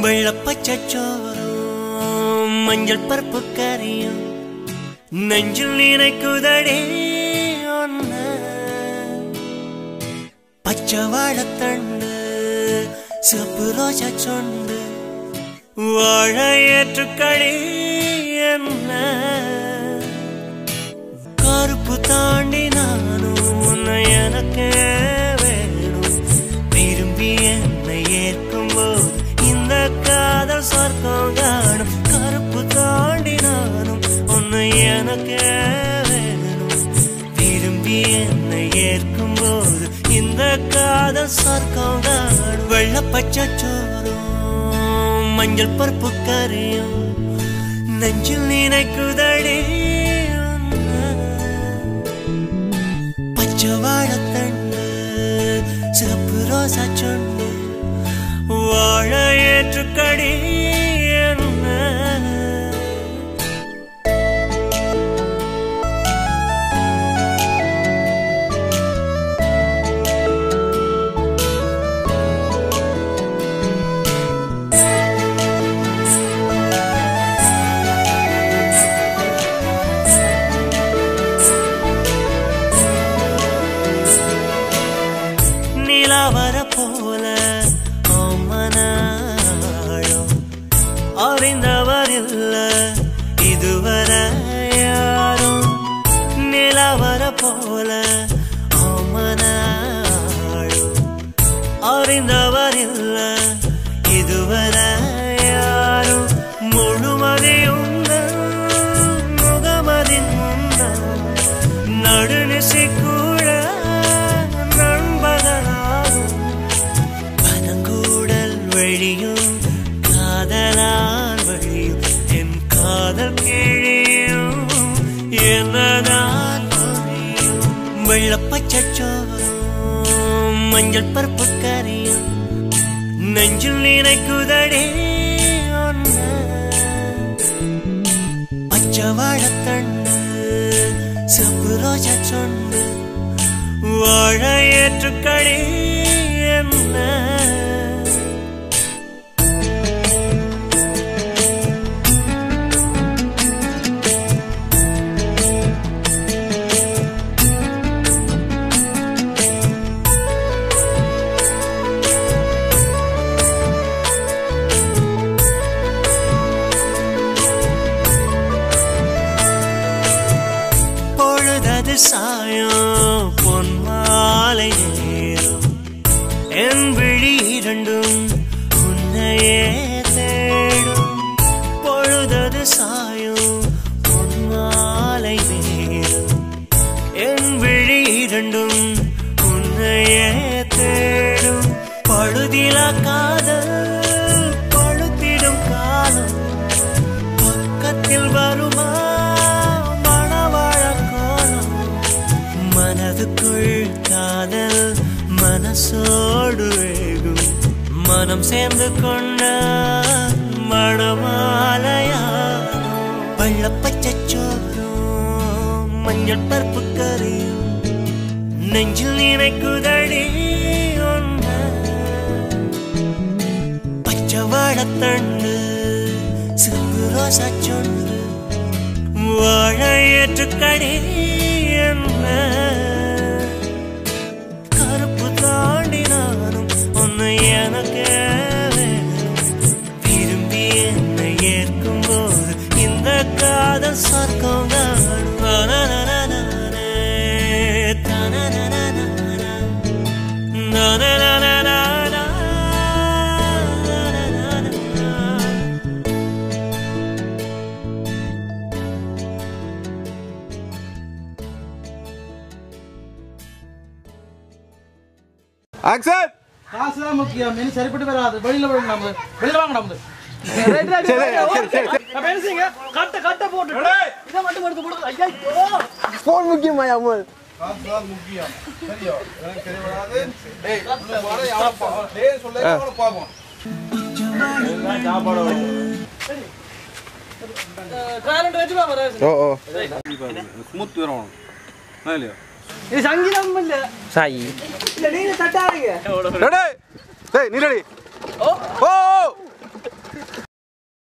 வெள்ளப்பச்சோறும் மஞ்சள் பருப்பு கறியும் நெஞ்சில் நினைக்குதடே ஒன்ன பச்சை வாழைத்தண்டு சிவப்பு ரோஜா சொண்டு வாழ ஏற்றுக்கடி என்ன கருப்பு தாண்டி நானும் உன்னை எனக்கு வேணும் விரும்பி என்னை ஏற்கும்போது இந்த காதல் சொர்க்கம் காணும் கருப்பு தாண்டி நானும் உன்னை எனக்கு வேணும் விரும்பி என்னை ஏற்கும்போது இந்த காதல் சொர்க்கம் காணும் வெள்ளப்பச்சை சோறும் மஞ்சள் பருப்பு கறியும் நெஞ்சில் நினைக்குதடி பச்சை வாழைத்தண்டு சிவப்பு ரோசா சொண்டு வாழ ஏற்றுக்கடி என்ன நிலாவர போல மனாடும் அறிந்தவர் இல்ல இதுவரை யாரும் நிலாவர போல மனாடும் அறிந்தவர் இல்ல இதுவரை யாரும் முழுமதியும் முகமதின் முன்னம் நடுநிசை கூட நண்பகனாகும் பனங்கூடல் வழியும் காதலால் வழியும் என் காதல் கிழியும் என்னதான் புரியும் வெள்ளப்பச்சை சோறும் மஞ்சள் பருப்பு கறியும் நெஞ்சில் நினைக்குதடே ஒன்ன பச்சை வாழைத்தண்டு சிவப்பு ரோஜா சொண்டு வாழ ஏற்றுக்கடி என்ன பொழுதது சாயம் பொன்மாலை நேரம் என் விழி இரண்டும் உன்னையே தேடும் பொழுதது சாயம் பொன்மாலை நேரம் என் விழி இரண்டும் உன்னையே தேடும் பழுதில காதல் பழுத்திடும் காலம் பக்கத்தில் வருமா மனதுக்குள் காதல் மனசோடு வேகும் மனம் சேர்ந்து கொண்ட மணமாலையா வெள்ளப்பச்சை சோறும் மஞ்சள் பருப்பு கறியும் நெஞ்சில் நினைக்குதடி ஒன்ன பச்சை வாழைத்தண்டு சிவப்பு ரோசா சொண்டு வாழ ஏற்றுக்கடி என்ன கருப்பு தாண்டி நானும் உன்னை எனக்கு வேணும் விரும்பி என்னை ஏற்கும்போது இந்த காதல் சொர்க்கம் காணும் ஆக்சன் காசுதான் முக்கியம் இனி சரிப்பட்டு வராது வெளியில வாங்க நம்ம கட்ட போட்டு இதை மட்டும் எடுத்து போடு ஐயா போன் முக்கியமா அம்மல் காசுதான் முக்கியம் சரியா எனக்கு சரி வராது டேய் வர யாரப்பா டேய் சொல்லே பாப்போம் எல்லாம் சாப்பாடு சரி காரண்ட் வெச்சு வர ஓ ஸ்மூத் வரணும் இல்லையா இது சங்கீதம் இல்ல சாய் இல்ல நீங்க தட்டாதீங்க ரெடி டேய் நீ ரெடி ஓ ஓ